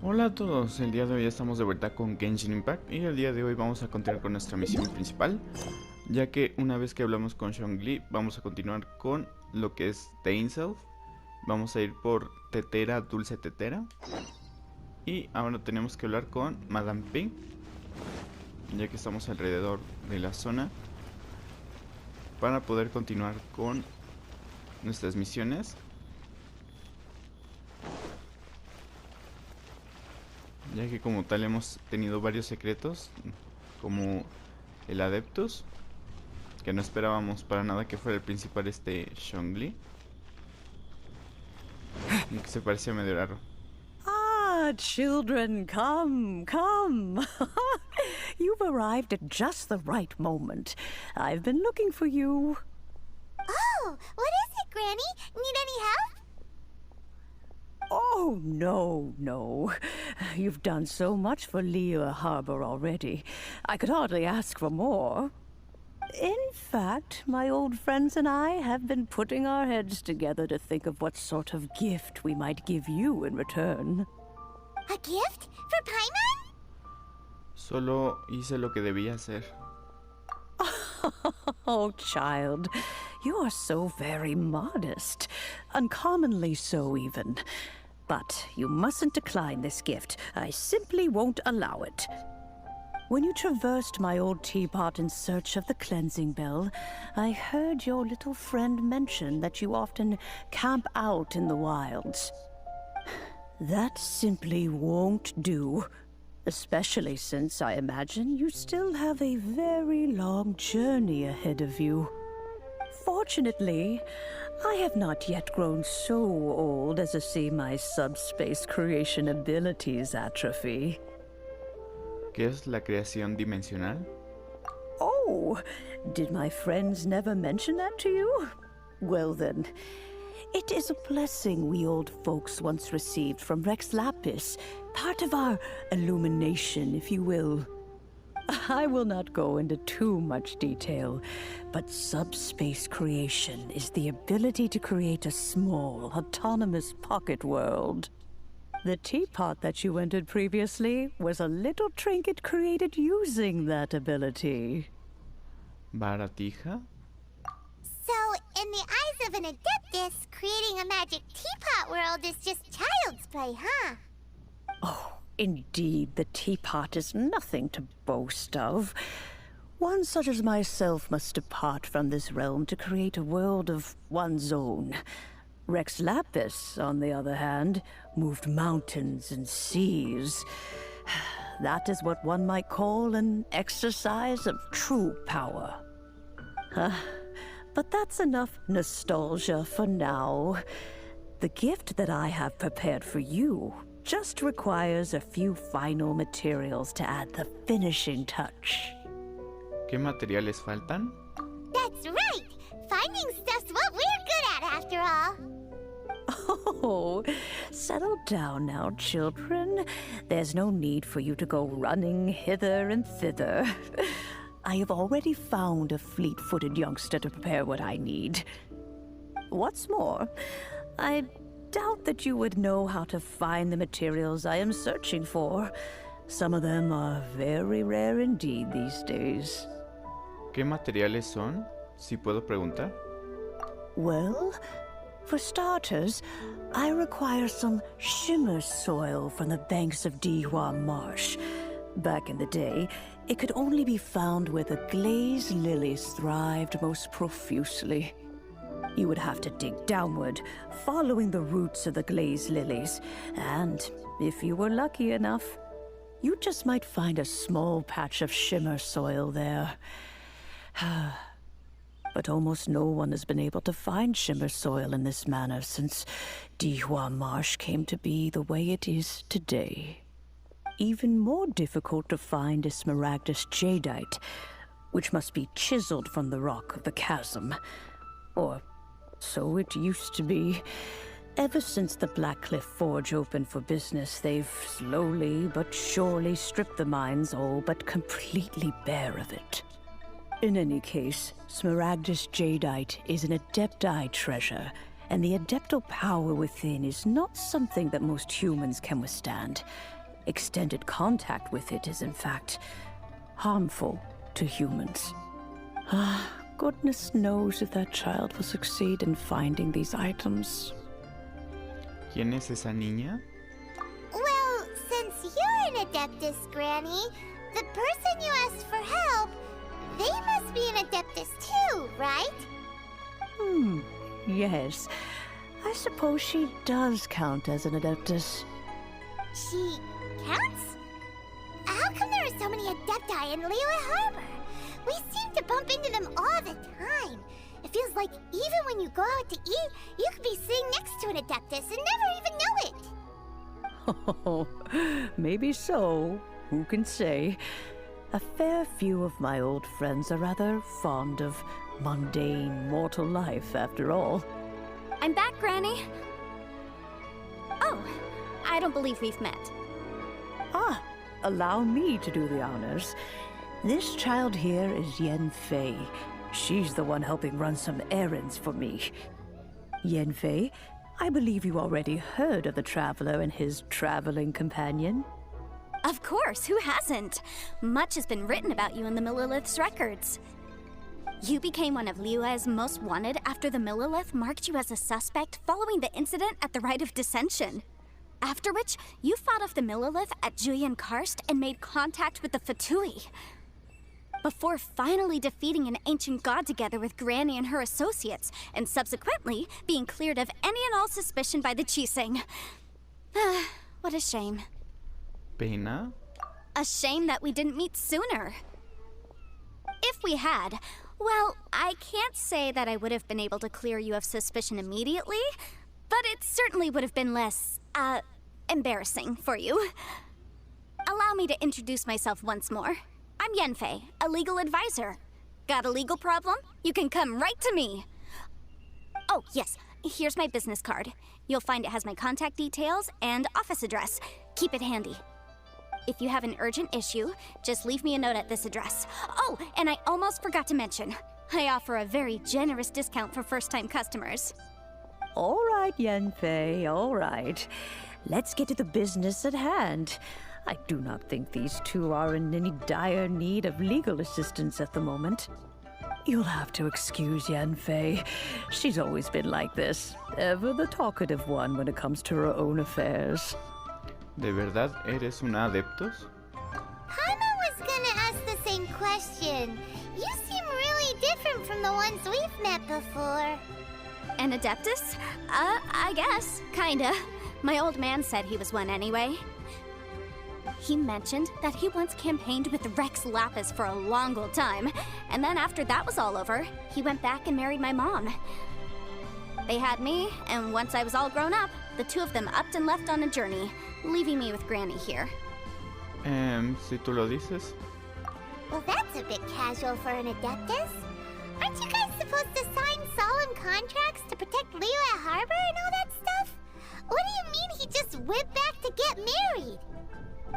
Hola a todos, el día de hoy estamos de vuelta con Genshin Impact y el día de hoy vamos a continuar con nuestra misión principal, ya que una vez que hablamos con Zhongli vamos a continuar con lo que es The Incel. Vamos a ir por Tetera, Dulce Tetera, y ahora tenemos que hablar con Madame Pink, ya que estamos alrededor de la zona, para poder continuar con nuestras misiones. Ya que como tal hemos tenido varios secretos, como el Adeptus, que no esperábamos para nada que fuera el principal Zhongli, y que se parecía medio raro. Ah, children, come. You've arrived at just the right moment. I've been looking for you. Oh, what is it, Granny? Need any help? Oh, no. You've done so much for Lea Harbor already. I could hardly ask for more. In fact, my old friends and I have been putting our heads together to think of what sort of gift we might give you in return. A gift? For Paimon? Solo hice lo que debía hacer. Oh, child, you are so very modest. Uncommonly so, even. But you mustn't decline this gift. I simply won't allow it. When you traversed my old teapot in search of the cleansing bell, I heard your little friend mention that you often camp out in the wilds. That simply won't do. Especially since I imagine you still have a very long journey ahead of you. Fortunately, I have not yet grown so old as to see my subspace creation abilities atrophy. ¿Qué es la creación dimensional? Oh, did my friends never mention that to you? Well then, it is a blessing we old folks once received from Rex Lapis, part of our illumination, if you will. I will not go into too much detail, but subspace creation is the ability to create a small, autonomous pocket world. The teapot that you entered previously was a little trinket created using that ability. ¿Baratija? So, in the eyes of an Adeptus, creating a magic teapot world is just child's play, huh? Oh, indeed, the teapot is nothing to boast of. One such as myself must depart from this realm to create a world of one's own. Rex Lapis, on the other hand, moved mountains and seas. That is what one might call an exercise of true power. But that's enough nostalgia for now. The gift that I have prepared for you just requires a few final materials to add the finishing touch. ¿Qué materiales faltan? That's right! Finding stuff's what we're good at, after all. Oh, settle down now, children. There's no need for you to go running hither and thither. I have already found a fleet-footed youngster to prepare what I need. What's more, I doubt that you would know how to find the materials I am searching for. Some of them are very rare indeed these days. ¿Qué materiales son? Si puedo preguntar. Well, for starters, I require some shimmer soil from the banks of Dihua Marsh. Back in the day, it could only be found where the glazed lilies thrived most profusely. You would have to dig downward, following the roots of the glazed lilies, and if you were lucky enough, you just might find a small patch of shimmer soil there. But almost no one has been able to find shimmer soil in this manner since Dihua Marsh came to be the way it is today. Even more difficult to find is smaragdus jadeite, which must be chiseled from the rock of the chasm. Or so it used to be. Ever since the Blackcliff Forge opened for business, they've slowly but surely stripped the mines all but completely bare of it. In any case, smaragdus jadeite is an adepti treasure, and the adeptal power within is not something that most humans can withstand. Extended contact with it is, in fact, harmful to humans. Goodness knows if that child will succeed in finding these items. ¿Quién es esa niña? Well, since you're an Adeptus, Granny, the person you asked for help, they must be an Adeptus too, right? Yes. I suppose she does count as an Adeptus. She counts? How come there are so many Adepti in Liyue Harbor? We seem to bump into them all the time. It feels like even when you go out to eat, you could be sitting next to an Adeptus and never even know it. Oh, maybe so. Who can say? A fair few of my old friends are rather fond of mundane mortal life, after all. I'm back, Granny. Oh, I don't believe we've met. Allow me to do the honors. This child here is Yanfei. She's the one helping run some errands for me. Yanfei, I believe you already heard of the Traveler and his traveling companion. Of course, who hasn't? Much has been written about you in the Millilith's records. You became one of Liyue's most wanted after the Millilith marked you as a suspect following the incident at the Rite of Dissension. After which, you fought off the Millilith at Julian Karst and made contact with the Fatui. Before finally defeating an ancient god together with Granny and her associates, and subsequently being cleared of any and all suspicion by the Qixing. What a shame. ¿Pena? A shame that we didn't meet sooner. If we had, well, I can't say that I would have been able to clear you of suspicion immediately, but it certainly would have been less, embarrassing for you. Allow me to introduce myself once more. I'm Yanfei, a legal advisor. Got a legal problem? You can come right to me. Oh, yes, here's my business card. You'll find it has my contact details and office address. Keep it handy. If you have an urgent issue, just leave me a note at this address. Oh, and I almost forgot to mention, I offer a very generous discount for first-time customers. All right, Yanfei, all right. Let's get to the business at hand. I do not think these two are in any dire need of legal assistance at the moment. You'll have to excuse Yanfei. She's always been like this, ever the talkative one when it comes to her own affairs. ¿De verdad eres una adeptos? Paimon was gonna ask the same question. You seem really different from the ones we've met before. An Adeptus? I guess. Kinda. My old man said he was one anyway. He mentioned that he once campaigned with Rex Lapis for a long old time, and then after that was all over, he went back and married my mom. They had me, and once I was all grown up, the two of them upped and left on a journey, leaving me with Granny here. Si tú lo dices. Well, that's a bit casual for an Adeptus. Aren't you guys supposed to sign solemn contracts to protect Liyue Harbor and all that stuff? What do you mean he just went back to get married?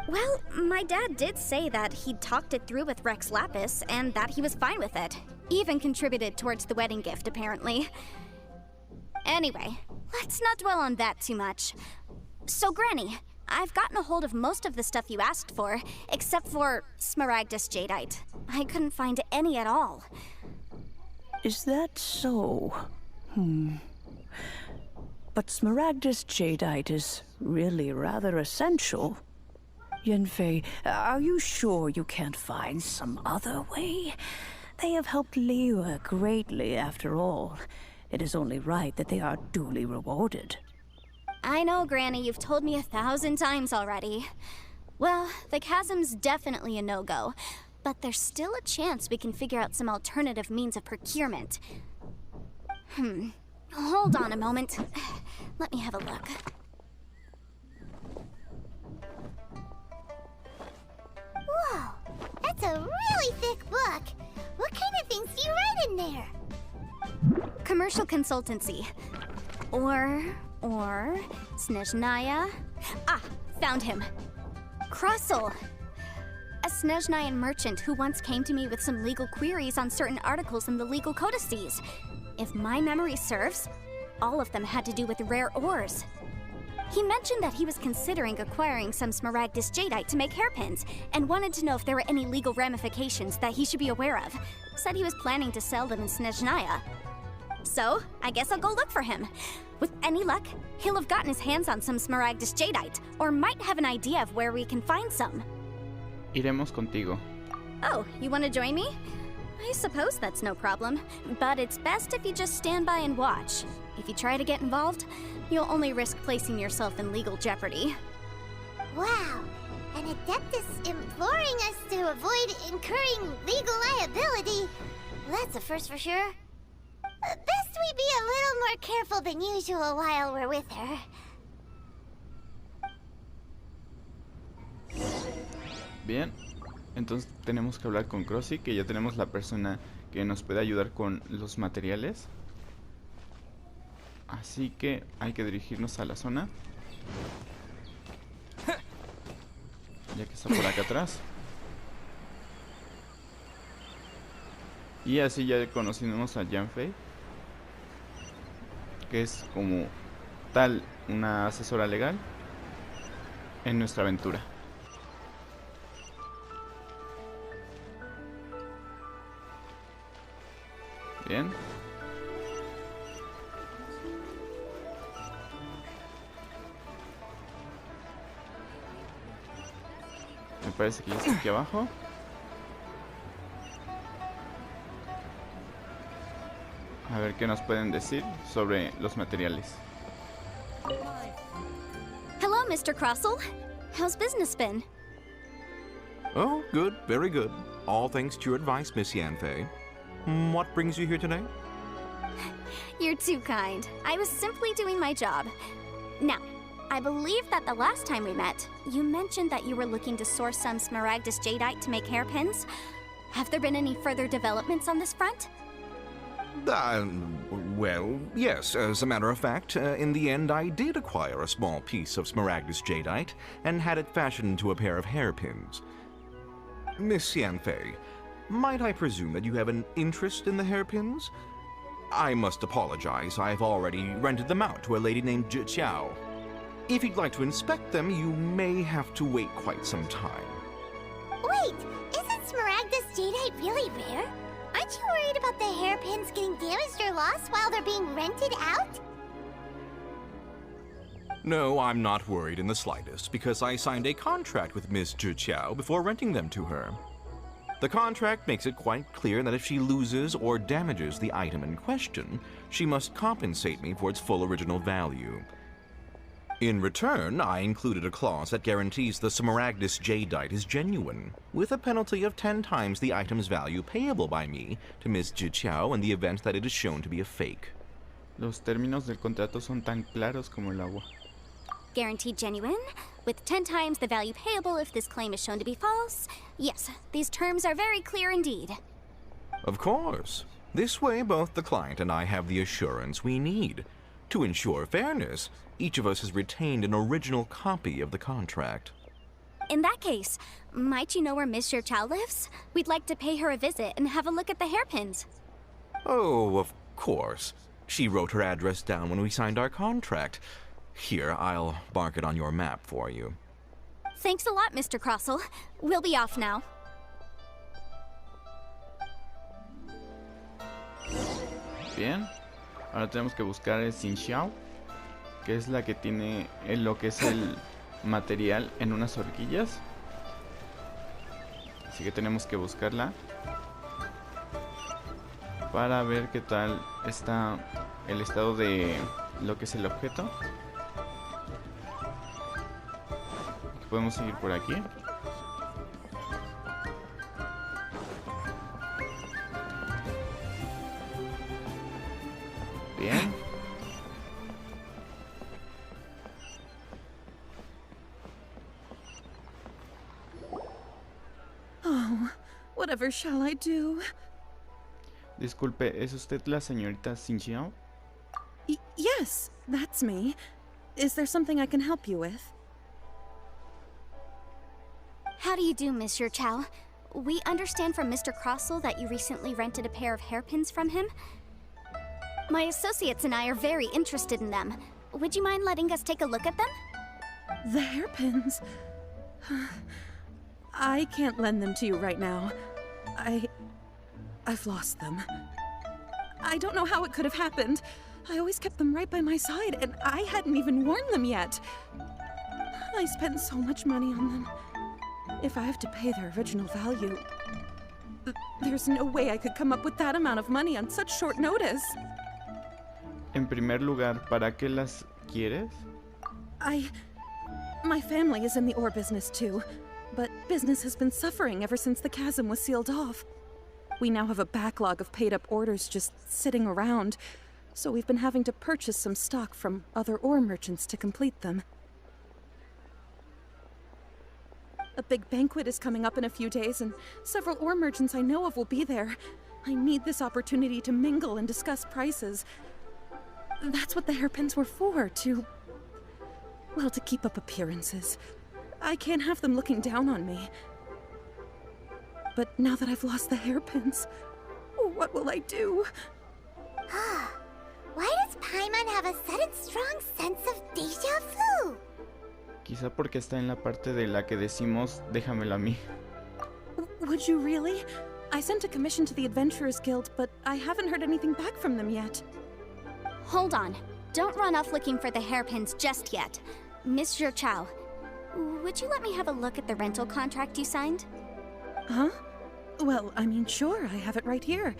Well, my dad did say that he'd talked it through with Rex Lapis and that he was fine with it. Even contributed towards the wedding gift, apparently. Anyway, let's not dwell on that too much. So, Granny, I've gotten a hold of most of the stuff you asked for, except for Smaragdus Jadeite. I couldn't find any at all. Is that so? But Smaragdus Jadeite is really rather essential. Yanfei, are you sure you can't find some other way? They have helped Liyue greatly, after all. It is only right that they are duly rewarded. I know, Granny, you've told me 1,000 times already. Well, the chasm's definitely a no-go, but there's still a chance we can figure out some alternative means of procurement. Hold on a moment. Let me have a look. Whoa, that's a really thick book. What kind of things do you write in there? Commercial consultancy. Or Snezhnaya. Ah, found him. Krusel. A Snezhnayan merchant who once came to me with some legal queries on certain articles in the legal codices. If my memory serves, all of them had to do with rare ores. He mentioned that he was considering acquiring some smaragdus jadeite to make hairpins, and wanted to know if there were any legal ramifications that he should be aware of. Said he was planning to sell them in Snezhnaya. So, I guess I'll go look for him. With any luck, he'll have gotten his hands on some smaragdus jadeite, or might have an idea of where we can find some. Iremos contigo. Oh, you want to join me? I suppose that's no problem, but it's best if you just stand by and watch. If you try to get involved, you'll only risk placing yourself in legal jeopardy. Wow, an adeptus imploring us to avoid incurring legal liability. That's a first for sure. Best we be a little more careful than usual while we're with her. Bien, entonces tenemos que hablar con Crossy, que ya tenemos la persona que nos puede ayudar con los materiales. Así que hay que dirigirnos a la zona, ya que está por acá atrás. Y así ya conocimos a Yanfei, que es como tal una asesora legal en nuestra aventura. Bien. Me parece que ya está aquí abajo. A ver qué nos pueden decir sobre los materiales. Hello, Mr. Crossell. How's business been? Oh, good, very good. All thanks to your advice, Miss Yanfei. What brings you here today? You're too kind. I was simply doing my job. Now, I believe that the last time we met, you mentioned that you were looking to source some smaragdus jadeite to make hairpins. Have there been any further developments on this front? Well, yes, as a matter of fact, in the end I did acquire a small piece of smaragdus jadeite and had it fashioned into a pair of hairpins. Miss Yanfei, might I presume that you have an interest in the hairpins? I must apologize, I've already rented them out to a lady named Zhiqiao. If you'd like to inspect them, you may have to wait quite some time. Wait, isn't smaragdus jadeite really rare? Aren't you worried about the hairpins getting damaged or lost while they're being rented out? No, I'm not worried in the slightest, because I signed a contract with Miss Zhiqiao before renting them to her. The contract makes it quite clear that if she loses or damages the item in question, she must compensate me for its full original value. In return, I included a clause that guarantees the smaragdus jadeite is genuine, with a penalty of 10 times the item's value payable by me to Miss Zhiqiao in the event that it is shown to be a fake. Los términos del contrato son tan claros como el agua. Guaranteed genuine, with 10 times the value payable if this claim is shown to be false. Yes, these terms are very clear indeed. Of course. This way, both the client and I have the assurance we need. To ensure fairness, each of us has retained an original copy of the contract. In that case, might you know where Miss Zhiqiao lives? We'd like to pay her a visit and have a look at the hairpins. Oh, of course. She wrote her address down when we signed our contract. Here, I'll mark it on your map for you. Thanks a lot, Mr. Crossell. We'll be off now. Bien. Ahora tenemos que buscar el Xingchiu, que es la que tiene lo que es el material en unas horquillas. Así que tenemos que buscarla para ver qué tal está el estado de lo que es el objeto. Podemos seguir por aquí. Bien. Oh, whatever shall I do? Disculpe, ¿es usted la señorita Xingchiu? Yes, that's me. Is there something I can help you with? How do you do, Miss Zhiqiao? We understand from Mr. Crossell that you recently rented a pair of hairpins from him. My associates and I are very interested in them. Would you mind letting us take a look at them? The hairpins. I can't lend them to you right now. I've lost them. I don't know how it could have happened. I always kept them right by my side, and I hadn't even worn them yet. I spent so much money on them. If I have to pay their original value, there's no way I could come up with that amount of money on such short notice. En primer lugar, ¿para qué las quieres? My family is in the ore business too, but business has been suffering ever since the chasm was sealed off. We now have a backlog of paid-up orders just sitting around, so we've been having to purchase some stock from other ore merchants to complete them. A big banquet is coming up in a few days, and several ore merchants I know of will be there. I need this opportunity to mingle and discuss prices. That's what the hairpins were for, to keep up appearances. I can't have them looking down on me. But now that I've lost the hairpins, what will I do? Why does Paimon have a sudden strong sense of déjà vu? Quizá porque está en la parte de la que decimos, déjamela a mí. Would you really? I sent a commission to the Adventurers Guild, but I haven't heard anything back from them yet. Hold on. Don't run off looking for the hairpins just yet. Miss Zhongli, would you let me have a look at the rental contract you signed? Huh? Well, I mean, sure, I have it right here.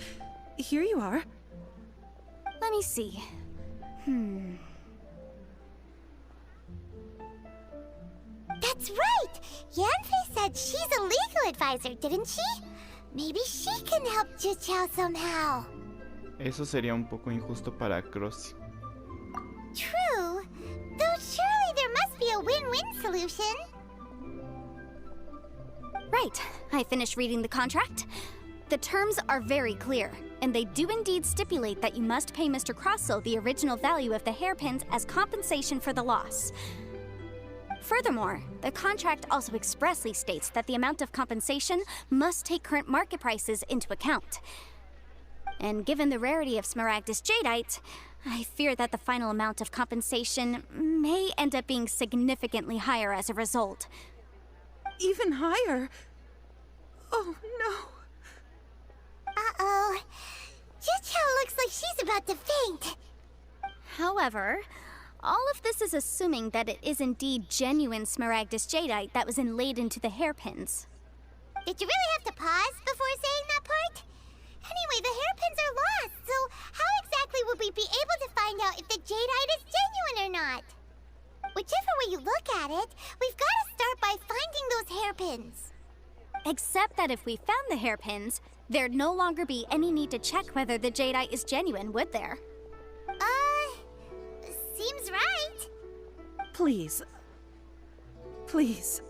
Here you are. Let me see. That's right! Yanfei said she's a legal advisor, didn't she? Maybe she can help Zhiqiao somehow. Eso sería un poco injusto para Crossy. True, though surely there must be a win-win solution. Right. I finished reading the contract. The terms are very clear, and they do indeed stipulate that you must pay Mr. Crossell the original value of the hairpins as compensation for the loss. Furthermore, the contract also expressly states that the amount of compensation must take current market prices into account. And given the rarity of Smaragdus Jadeite, I fear that the final amount of compensation may end up being significantly higher as a result. Even higher? Oh, no. Uh-oh. Zhiqiao looks like she's about to faint. However, all of this is assuming that it is indeed genuine Smaragdus Jadeite that was inlaid into the hairpins. Did you really have to pause before saying that part? Anyway, the hairpins are lost, so how exactly would we be able to find out if the Jadeite is genuine or not? Whichever way you look at it, we've got to start by finding those hairpins. Except that if we found the hairpins, there'd no longer be any need to check whether the Jadeite is genuine, would there? Seems right. Please. Please,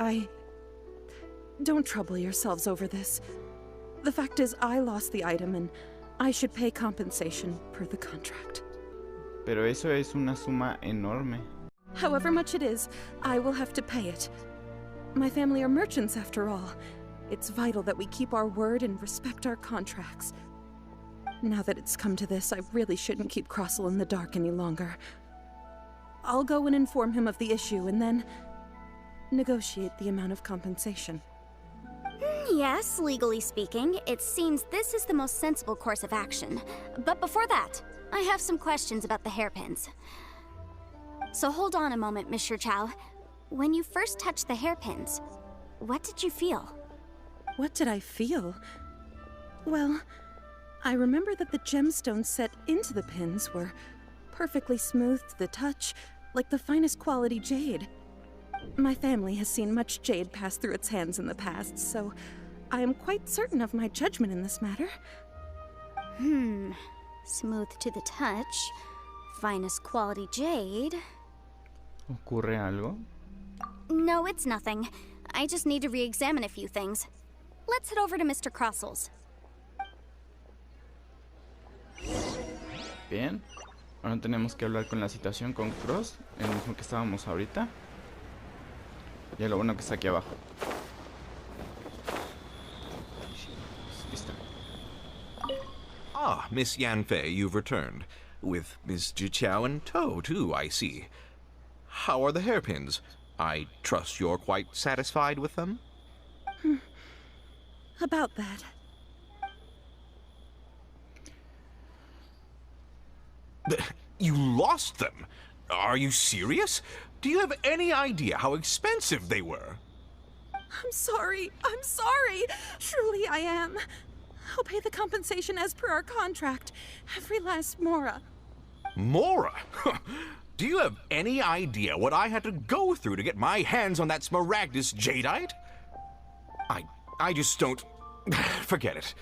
don't trouble yourselves over this. The fact is, I lost the item and I should pay compensation per the contract. Pero eso es una suma enorme. However much it is, I will have to pay it. My family are merchants after all. It's vital that we keep our word and respect our contracts. Now that it's come to this, I really shouldn't keep Crossell in the dark any longer. I'll go and inform him of the issue and then negotiate the amount of compensation. Yes, legally speaking, it seems this is the most sensible course of action. But before that, I have some questions about the hairpins. So hold on a moment, Miss Zhongli. When you first touched the hairpins, what did you feel? What did I feel? Well, I remember that the gemstones set into the pins were perfectly smooth to the touch, like the finest quality jade. My family has seen much jade pass through its hands in the past, so I am quite certain of my judgment in this matter. Smooth to the touch, finest quality jade. ¿Ocurre algo? No, it's nothing. I just need to re-examine a few things. Let's head over to Mr. Crossell's. Bien. Ahora tenemos que hablar con la situación con Cross, el mismo que estábamos ahorita. Y lo bueno que está aquí abajo. Listo. Ah, Miss Yanfei, you've returned. With Ms. Zhiqiao in tow, too, I see. How are the hairpins? I trust you're quite satisfied with them? About that. You lost them? Are you serious? Do you have any idea how expensive they were? I'm sorry. Truly I am. I'll pay the compensation as per our contract. Every last mora. Mora? Do you have any idea what I had to go through to get my hands on that Smaragdus jadeite? I just don't... Forget it.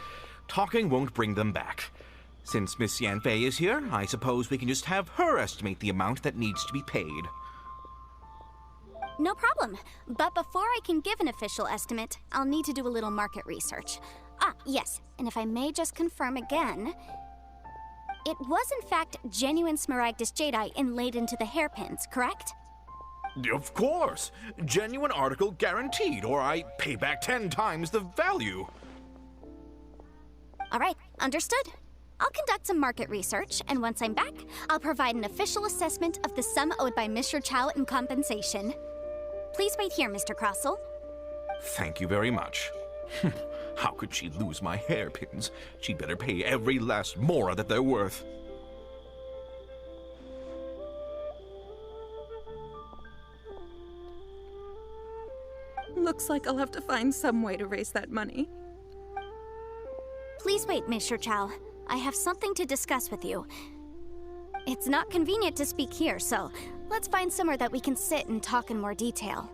Talking won't bring them back. Since Miss Yanfei is here, I suppose we can just have her estimate the amount that needs to be paid. No problem. But before I can give an official estimate, I'll need to do a little market research. Ah, yes, and if I may just confirm again, it was in fact genuine Smaragdus jadeite inlaid into the hairpins, correct? Of course! Genuine article guaranteed, or I pay back 10 times the value. All right, understood. I'll conduct some market research, and once I'm back, I'll provide an official assessment of the sum owed by Mr. Chow in compensation. Please wait here, Mr. Crossell. Thank you very much. How could she lose my hairpins? She'd better pay every last mora that they're worth. Looks like I'll have to find some way to raise that money. Please wait, Mr. Chow. I have something to discuss with you. It's not convenient to speak here, so let's find somewhere that we can sit and talk in more detail.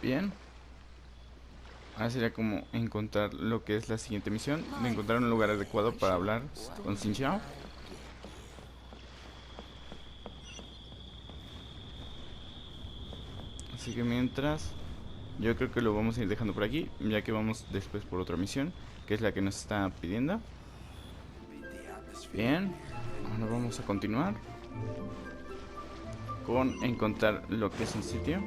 Bien. Ahora sería como encontrar lo que es la siguiente misión. De encontrar un lugar adecuado para hablar con Xingchiu. Así que mientras, yo creo que lo vamos a ir dejando por aquí, ya que vamos después por otra misión, que es la que nos está pidiendo. Bien, ahora vamos a continuar con encontrar lo que es un sitio.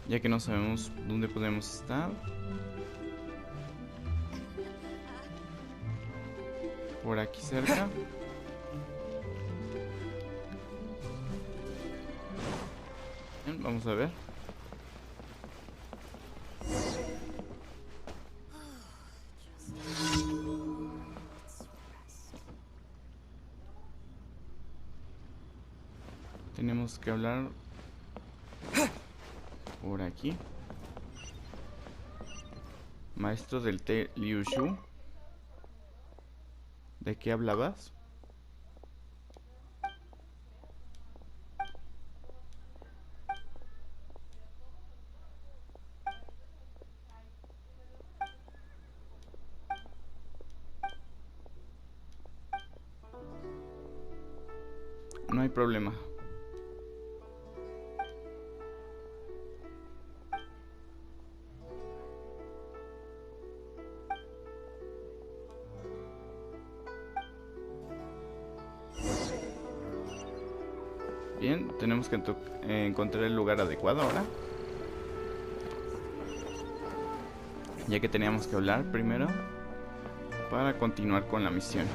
Ya que no sabemos dónde podemos estar. Por aquí cerca. Bien, vamos a ver. Tenemos que hablar por aquí. Maestro del té Liu Shu. ¿De qué hablabas? No hay problema. Bien, tenemos que encontrar el lugar adecuado ahora. Ya que teníamos que hablar primero para continuar con la misión.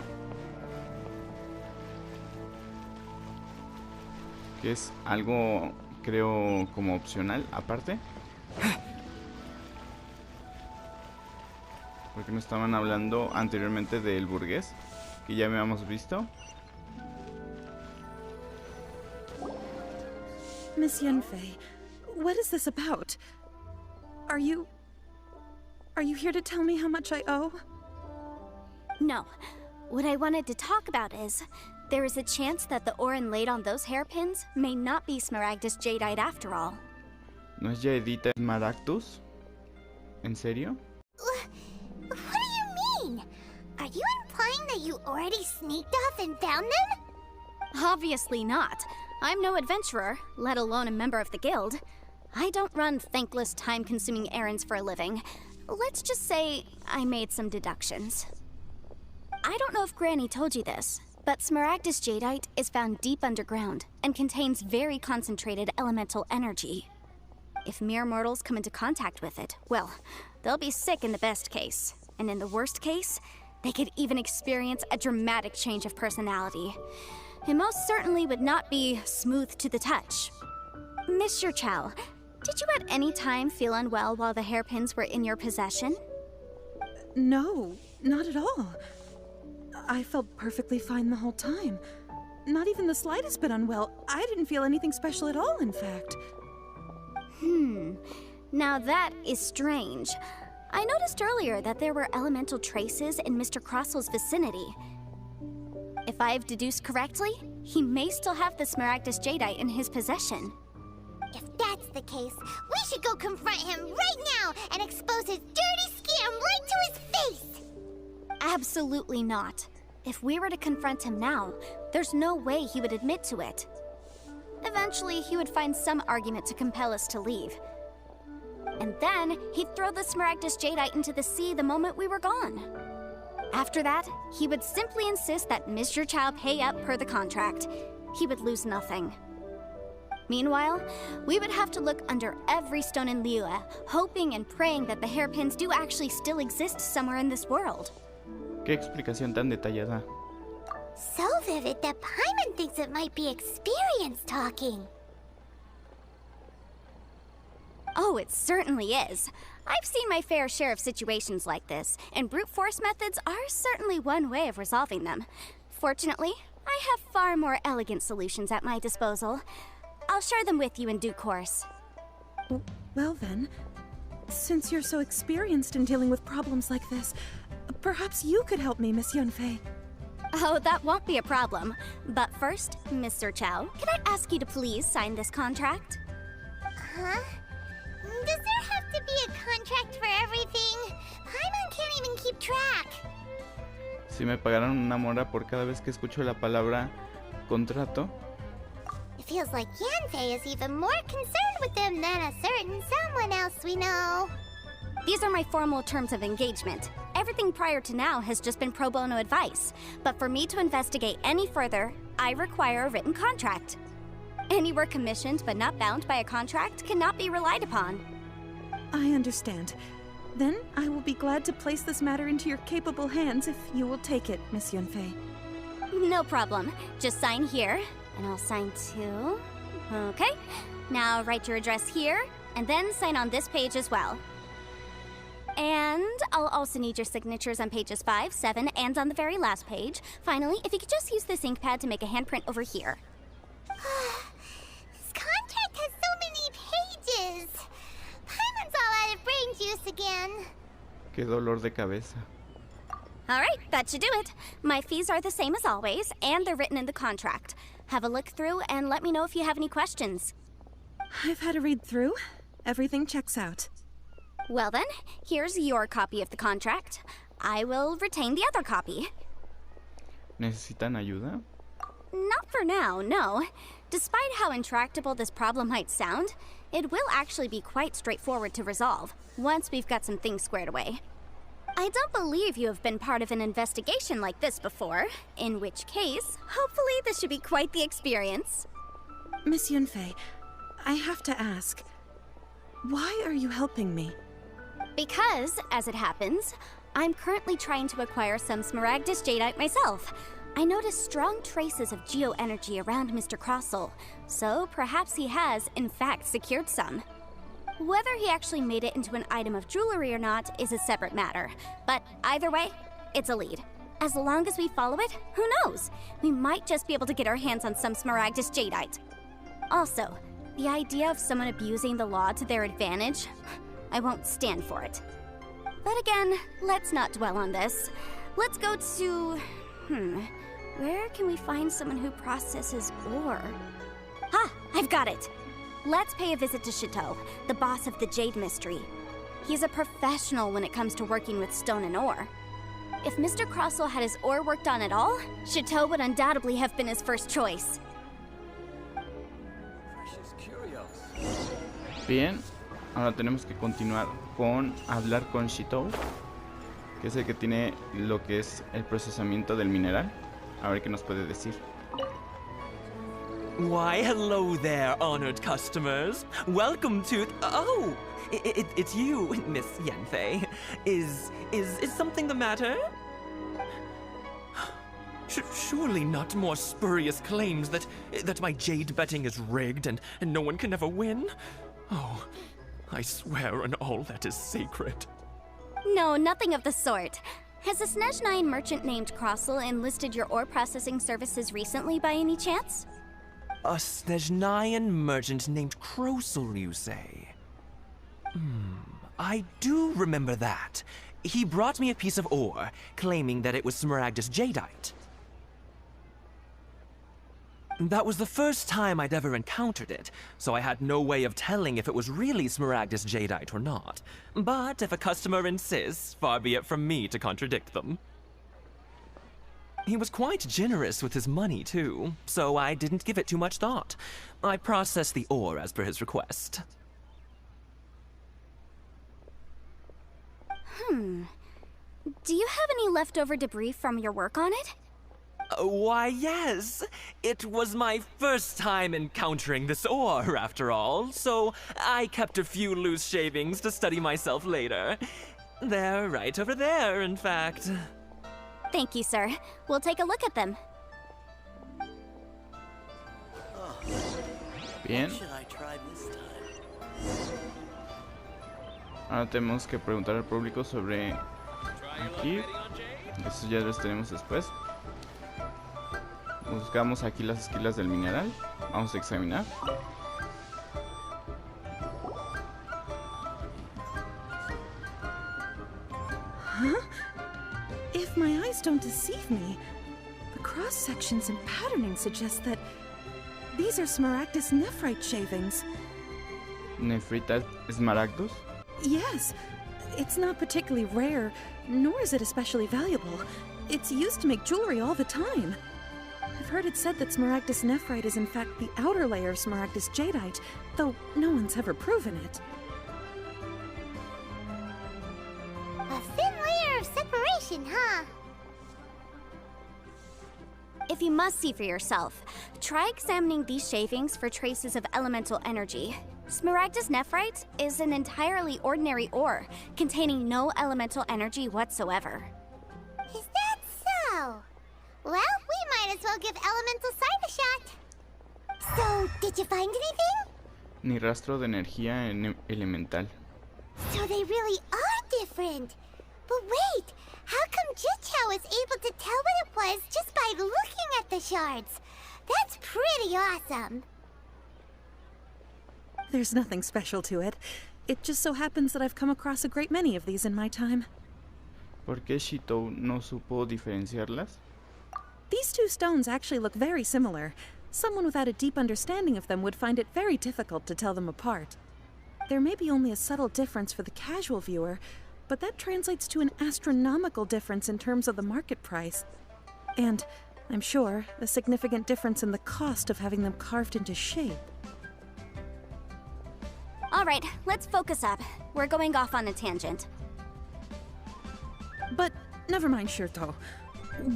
Que es algo, creo, como opcional aparte. Porque nos estaban hablando anteriormente del burgués, que ya habíamos visto. Miss Yanfei, what is this about? Are you here to tell me how much I owe? No. What I wanted to talk about is, there is a chance that the ore inlaid on those hairpins may not be Smaragdus jadeite after all. ¿No es Jadeita Smaragdus? ¿En serio? What do you mean? Are you implying that you already sneaked off and found them? Obviously not. I'm no adventurer, let alone a member of the guild. I don't run thankless, time-consuming errands for a living. Let's just say I made some deductions. I don't know if Granny told you this, But Smaragdus jadeite is found deep underground and contains very concentrated elemental energy. If mere mortals come into contact with it, well, they'll be sick in the best case. And in the worst case, they could even experience a dramatic change of personality. It most certainly would not be smooth to the touch. Mr. Chow, did you at any time feel unwell while the hairpins were in your possession? No, not at all. I felt perfectly fine the whole time. Not even the slightest bit unwell. I didn't feel anything special at all, in fact. Now that is strange. I noticed earlier that there were elemental traces in Mr. Crossel's vicinity. If I've deduced correctly, he may still have the Smaragdus jadeite in his possession. If that's the case, we should go confront him right now and expose his dirty scam right to his face! Absolutely not. If we were to confront him now, there's no way he would admit to it. Eventually, he would find some argument to compel us to leave. And then, he'd throw the Smaragdus jadeite into the sea the moment we were gone. After that, he would simply insist that Mr. Chow pay up per the contract. He would lose nothing. Meanwhile, we would have to look under every stone in Liyue, hoping and praying that the hairpins do actually still exist somewhere in this world. Qué explicación tan detallada. So vivid that Paimon thinks it might be experience talking. Oh, it certainly is. I've seen my fair share of situations like this, and brute force methods are certainly one way of resolving them. Fortunately, I have far more elegant solutions at my disposal. I'll share them with you in due course. Well then, since you're so experienced in dealing with problems like this, perhaps you could help me, Miss Yanfei. Oh, that won't be a problem. But first, Mr. Chow, can I ask you to please sign this contract? Huh? Does there have to be a contract for everything? Paimon can't even keep track. Si me pagaran una mora por cada vez que escucho la palabra contrato. It feels like Yanfei is even more concerned with them than a certain someone else we know. These are my formal terms of engagement. Everything prior to now has just been pro bono advice. But for me to investigate any further, I require a written contract. Any work commissioned but not bound by a contract cannot be relied upon. I understand. Then I will be glad to place this matter into your capable hands if you will take it, Miss Yanfei. No problem. Just sign here, and I'll sign too. Okay. Now write your address here, and then sign on this page as well. And I'll also need your signatures on pages 5, 7, and on the very last page. Finally, if you could just use this ink pad to make a handprint over here. This contract has so many pages. Paimon's all out of brain juice again. Qué dolor de cabeza. All right, that should do it. My fees are the same as always, and they're written in the contract. Have a look through and let me know if you have any questions. I've had a read through. Everything checks out. Well then, here's your copy of the contract. I will retain the other copy. ¿Necesitan ayuda? Not for now, no. Despite how intractable this problem might sound, it will actually be quite straightforward to resolve, once we've got some things squared away. I don't believe you have been part of an investigation like this before, in which case, hopefully this should be quite the experience. Miss Yanfei, I have to ask, why are you helping me? Because, as it happens, I'm currently trying to acquire some Smaragdus jadeite myself. I noticed strong traces of geo-energy around Mr. Crossel, so perhaps he has, in fact, secured some. Whether he actually made it into an item of jewelry or not is a separate matter, but either way, it's a lead. As long as we follow it, who knows? We might just be able to get our hands on some Smaragdus jadeite. Also, the idea of someone abusing the law to their advantage, I won't stand for it. But again, let's not dwell on this. Let's go to... where can we find someone who processes ore? Ha! I've got it! Let's pay a visit to Chateau, the boss of the Jade Mystery. He's a professional when it comes to working with stone and ore. If Mr. Crossel had his ore worked on at all, Chateau would undoubtedly have been his first choice. Bien, ahora tenemos que continuar con hablar con Chateau, que es el que tiene lo que es el procesamiento del mineral. A ver qué nos puede decir. Why, hello there, honored customers. Welcome to... Oh, it's you, Miss Yanfei. Is something the matter? Surely not more spurious claims that my jade betting is rigged and no one can ever win? Oh, I swear on all that is sacred. No, nothing of the sort. Has a Snezhnyan merchant named Crossel enlisted your ore processing services recently by any chance? A Snezhnyan merchant named Crossel, you say? I do remember that. He brought me a piece of ore, claiming that it was Smaragdus jadeite. That was the first time I'd ever encountered it, so I had no way of telling if it was really Smaragdus jadeite or not. But if a customer insists, far be it from me to contradict them. He was quite generous with his money, too, so I didn't give it too much thought. I processed the ore as per his request. Do you have any leftover debris from your work on it? Why, yes. It was my first time encountering this ore, after all, so I kept a few loose shavings to study myself later. They're right over there, in fact. Thank you, sir. We'll take a look at them. Bien. Ahora tenemos que preguntar al público sobre aquí. Eso ya los tenemos después. Buscamos aquí las esquilas del mineral. Vamos a examinar. Huh? If my eyes don't deceive me, the cross-sections and patterning suggest that these are Smaragdus nephrite shavings. Nefrita esmaragdos. Yes, it's not particularly rare, nor is it especially valuable. It's used to make jewelry all the time. I've heard it said that Smaragdus nephrite is in fact the outer layer of Smaragdus jadeite, though no one's ever proven it. A thin layer of separation, huh? If you must see for yourself, try examining these shavings for traces of elemental energy. Smaragdus nephrite is an entirely ordinary ore, containing no elemental energy whatsoever. Is that so? Well, we might as well give elemental side a shot. So, did you find anything? Ni rastro de energía elemental. So they really are different. But wait, how come Xingchiu was able to tell what it was just by looking at the shards? That's pretty awesome. There's nothing special to it. It just so happens that I've come across a great many of these in my time. ¿Por qué Shitou no supo diferenciarlas? These two stones actually look very similar. Someone without a deep understanding of them would find it very difficult to tell them apart. There may be only a subtle difference for the casual viewer, but that translates to an astronomical difference in terms of the market price. And, I'm sure, a significant difference in the cost of having them carved into shape. All right, let's focus up. We're going off on a tangent. But, never mind, Shirto.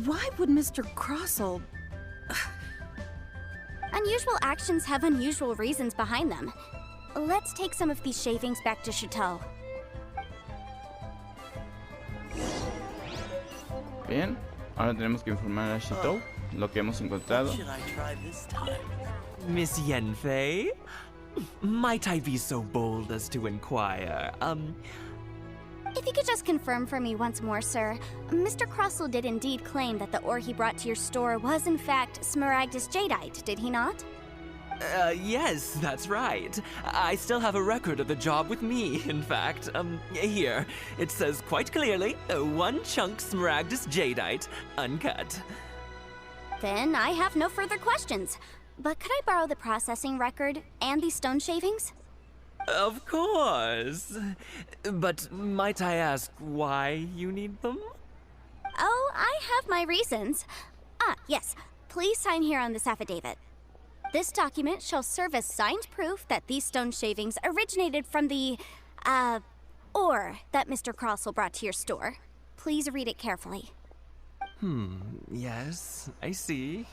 Why would Mr. Crossel... Unusual actions have unusual reasons behind them. Let's take some of these shavings back to Chateau. Bien, ahora tenemos que informar a Shitou lo que hemos encontrado. Miss Yanfei? Might I be so bold as to inquire, If you could just confirm for me once more, sir, Mr. Crossel did indeed claim that the ore he brought to your store was in fact Smaragdus jadeite, did he not? Yes, that's right. I still have a record of the job with me, in fact. Here. It says quite clearly, 1 chunk Smaragdus jadeite, uncut. Then I have no further questions. But could I borrow the processing record and these stone shavings? Of course. But might I ask why you need them? Oh, I have my reasons. Ah, yes. Please sign here on this affidavit. This document shall serve as signed proof that these stone shavings originated from the, ore that Mr. Crossel brought to your store. Please read it carefully. Yes, I see.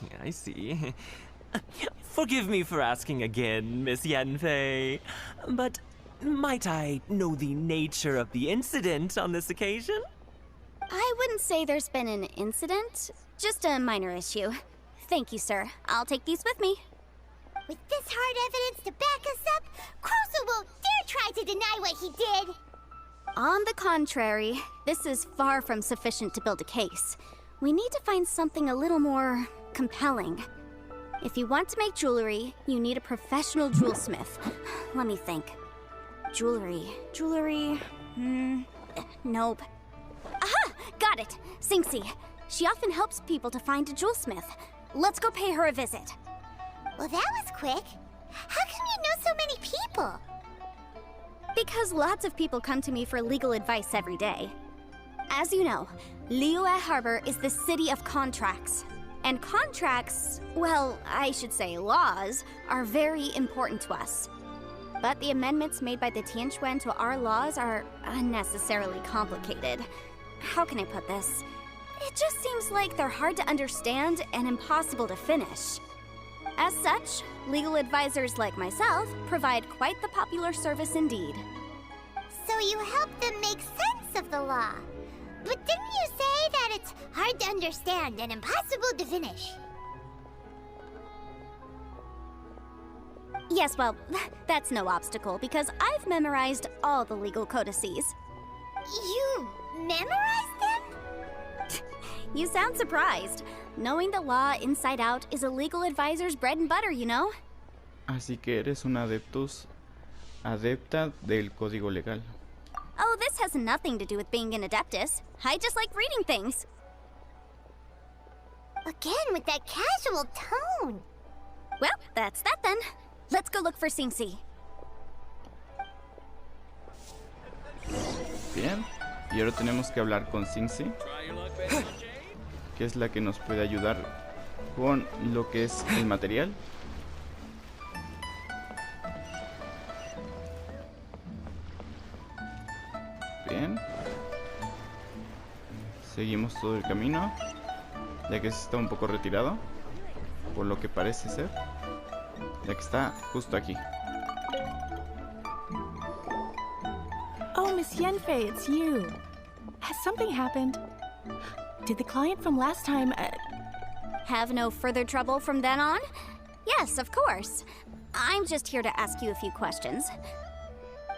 Forgive me for asking again, Miss Yanfei, but might I know the nature of the incident on this occasion? I wouldn't say there's been an incident, just a minor issue. Thank you, sir. I'll take these with me. With this hard evidence to back us up, Krousel won't dare try to deny what he did! On the contrary, this is far from sufficient to build a case. We need to find something a little more compelling. If you want to make jewelry, you need a professional jewelsmith. Let me think. Jewelry. Nope. Aha! Got it! Xingchi. She often helps people to find a jewelsmith. Let's go pay her a visit. Well, that was quick. How come you know so many people? Because lots of people come to me for legal advice every day. As you know, Liyue Harbor is the city of contracts. And contracts, well, I should say laws, are very important to us. But the amendments made by the Tianquan to our laws are unnecessarily complicated. How can I put this? It just seems like they're hard to understand and impossible to finish. As such, legal advisors like myself provide quite the popular service indeed. So you help them make sense of the law. But didn't you say that it's hard to understand and impossible to finish? Yes, well, that's no obstacle because I've memorized all the legal codices. You memorized them? You sound surprised. Knowing the law inside out is a legal advisor's bread and butter, you know? Así que eres un adepta del código legal. Oh, this has nothing to do with being an adeptus. I just like reading things. Again, with that casual tone. Well, that's that then. Let's go look for Xingchi. Bien, y ahora tenemos que hablar con Xingchi, que es la que nos puede ayudar con lo que es el material. Bien, seguimos todo el camino, ya que se está un poco retirado, por lo que parece ser, ya que está justo aquí. Oh, Miss Yanfei, it's you. Has something happened? Did the client from last time... Have no further trouble from then on? Yes, of course. I'm just here to ask you a few questions.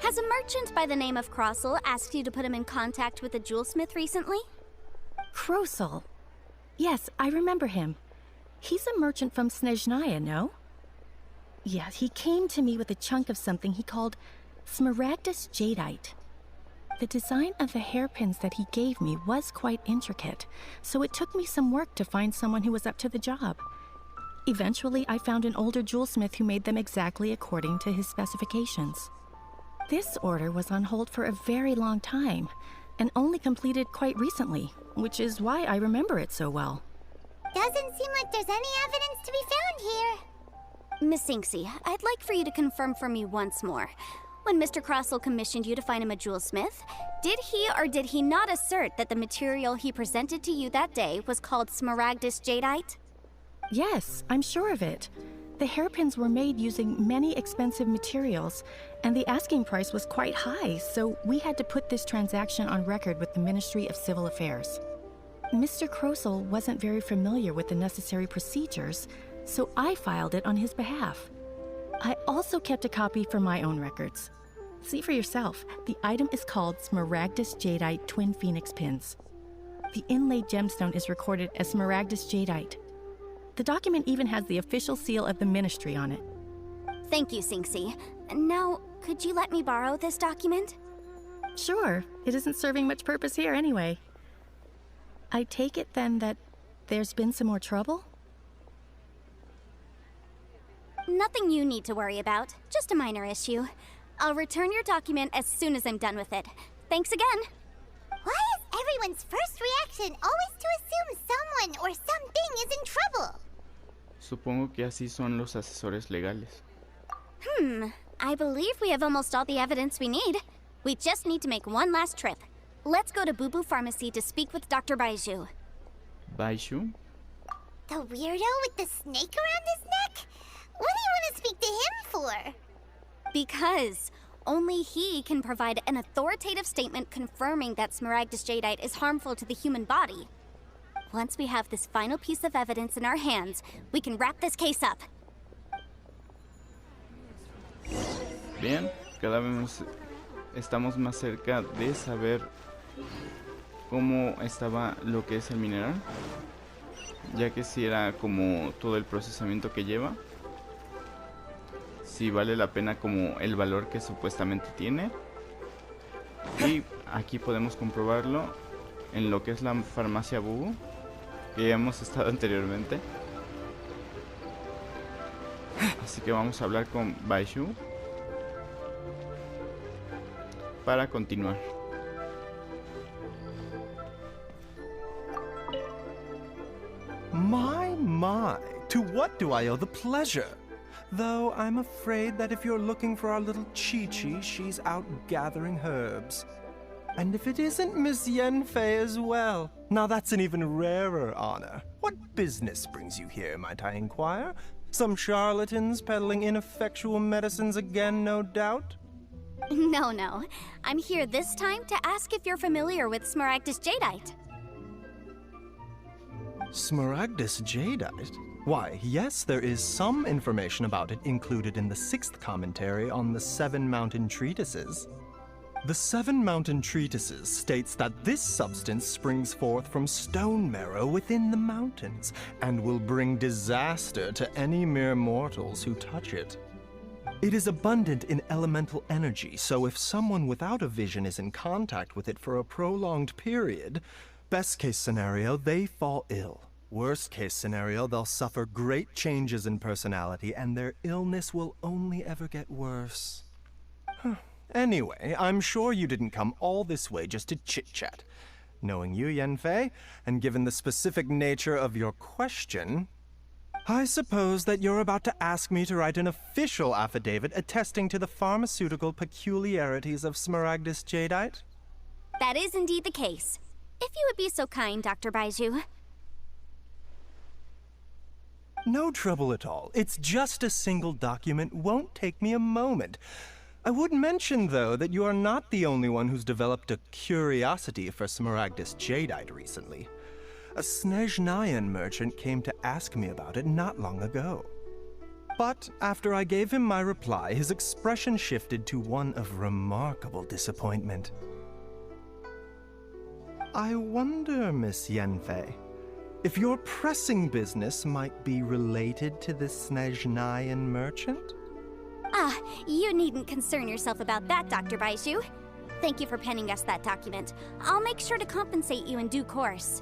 Has a merchant by the name of Krousel asked you to put him in contact with a jewelsmith recently? Krousel? Yes, I remember him. He's a merchant from Snezhnaya, no? Yes, he came to me with a chunk of something he called smaragdus jadeite. The design of the hairpins that he gave me was quite intricate, so it took me some work to find someone who was up to the job. Eventually, I found an older jewelsmith who made them exactly according to his specifications. This order was on hold for a very long time, and only completed quite recently, which is why I remember it so well. Doesn't seem like there's any evidence to be found here. Miss Xingchi, I'd like for you to confirm for me once more. When Mr. Krousel commissioned you to find him a jewelsmith, did he or did he not assert that the material he presented to you that day was called smaragdus jadeite? Yes, I'm sure of it. The hairpins were made using many expensive materials, and the asking price was quite high, so we had to put this transaction on record with the Ministry of Civil Affairs. Mr. Krousel wasn't very familiar with the necessary procedures, so I filed it on his behalf. I also kept a copy for my own records. See for yourself, the item is called Smaragdus Jadeite Twin Phoenix Pins. The inlaid gemstone is recorded as Smaragdus Jadeite. The document even has the official seal of the ministry on it. Thank you, Xingchi. Now, could you let me borrow this document? Sure, it isn't serving much purpose here anyway. I take it then that there's been some more trouble? Nothing you need to worry about, just a minor issue. I'll return your document as soon as I'm done with it. Thanks again. Why is everyone's first reaction always to assume someone or something is in trouble? Supongo que así son los asesores legales. I believe we have almost all the evidence we need. We just need to make one last trip. Let's go to Boo Boo Pharmacy to speak with Dr. Baizhu. Baishu. The weirdo with the snake around his neck? What do you want to speak to him for? Because only he can provide an authoritative statement confirming that Smaragdus Jadeite is harmful to the human body. Once we have this final piece of evidence in our hands, we can wrap this case up. Bien, cada vez estamos más cerca de saber cómo estaba lo que es el mineral, ya que si era como todo el procesamiento que lleva, si vale la pena como el valor que supuestamente tiene. Y aquí podemos comprobarlo en lo que es la farmacia Bubu, que ya hemos estado anteriormente. Así que vamos a hablar con Baishu para continuar. My, to what do I owe the pleasure? Though I'm afraid that if you're looking for our little Qiqi, she's out gathering herbs. And if it isn't Miss Yanfei as well, now that's an even rarer honor. What business brings you here, might I inquire? Some charlatans peddling ineffectual medicines again, no doubt? No. I'm here this time to ask if you're familiar with Smaragdus Jadeite. Smaragdus Jadeite? Why, yes, there is some information about it included in the 6th commentary on the 7 Mountain Treatises. The 7 Mountain Treatises states that this substance springs forth from stone marrow within the mountains, and will bring disaster to any mere mortals who touch it. It is abundant in elemental energy, so if someone without a vision is in contact with it for a prolonged period, best case scenario, they fall ill. Worst case scenario, they'll suffer great changes in personality, and their illness will only ever get worse. Anyway, I'm sure you didn't come all this way just to chit-chat. Knowing you, Yanfei, and given the specific nature of your question, I suppose that you're about to ask me to write an official affidavit attesting to the pharmaceutical peculiarities of Smaragdus Jadeite? That is indeed the case. If you would be so kind, Dr. Baizhu. No trouble at all. It's just a single document. Won't take me a moment. I would mention, though, that you are not the only one who's developed a curiosity for Smaragdus Jadeite recently. A Snezhnayan merchant came to ask me about it not long ago. But after I gave him my reply, his expression shifted to one of remarkable disappointment. I wonder, Miss Yanfei, if your pressing business might be related to this Snezhnayan merchant? Ah, you needn't concern yourself about that, Dr. Baizhu. Thank you for penning us that document. I'll make sure to compensate you in due course.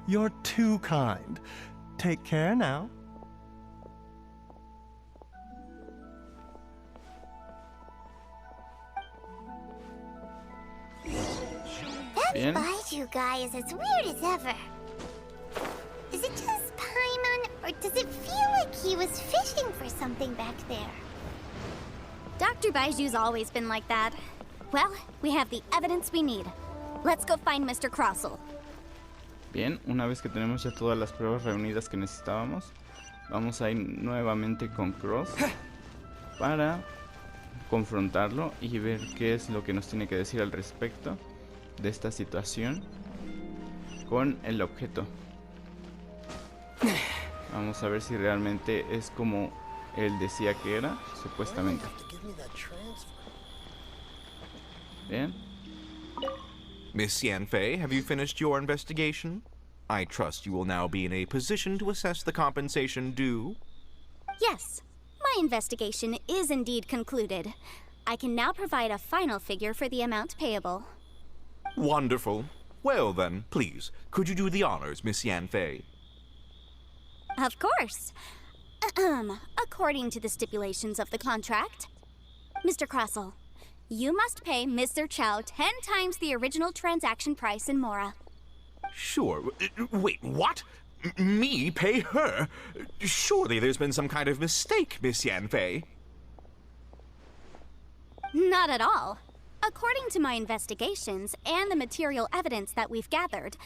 You're too kind. Take care now. That Baizhu guy is as weird as ever. Is it just Paimon, or does it feel like he was fishing for something back there? Dr. Baizhu's always been like that. Well, we have the evidence we need. Let's go find Mr. Crossell. Bien, una vez que tenemos ya todas las pruebas reunidas que necesitábamos, vamos a ir nuevamente con Cross para confrontarlo y ver qué es lo que nos tiene que decir al respecto de esta situación con el objeto. Vamos a ver si realmente es como él decía que era, supuestamente. Bien. Miss Yanfei, have you finished your investigation? I trust you will now be in a position to assess the compensation due. Yes, my investigation is indeed concluded. I can now provide a final figure for the amount payable. Wonderful. Well then, please, could you do the honors, Miss Yanfei? Of course. According to the stipulations of the contract, Mr. Crossell, you must pay Mr. Chow 10 times the original transaction price in Mora. Sure. Wait, what? Me pay her? Surely there's been some kind of mistake, Miss Yanfei. Not at all. According to my investigations and the material evidence that we've gathered,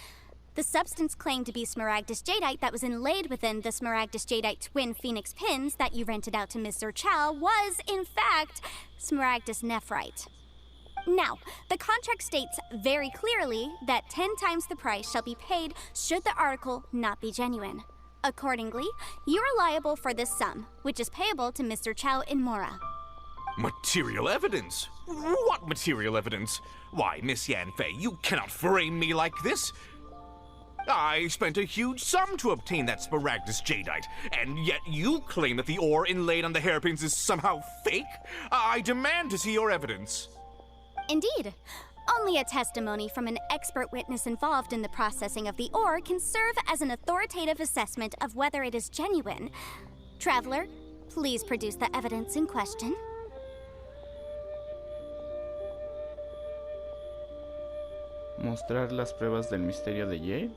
The substance claimed to be smaragdus jadeite that was inlaid within the smaragdus jadeite twin phoenix pins that you rented out to Ms. Zhongli was, in fact, smaragdus nephrite. Now, the contract states very clearly that 10 times the price shall be paid should the article not be genuine. Accordingly, you are liable for this sum, which is payable to Mr. Chow in Mora. Material evidence? What material evidence? Why, Miss Yanfei, you cannot frame me like this. I spent a huge sum to obtain that smaragdus jadeite, and yet you claim that the ore inlaid on the hairpins is somehow fake? I demand to see your evidence. Indeed. Only a testimony from an expert witness involved in the processing of the ore can serve as an authoritative assessment of whether it is genuine. Traveler, please produce the evidence in question. Mostrar las pruebas del misterio de Jade.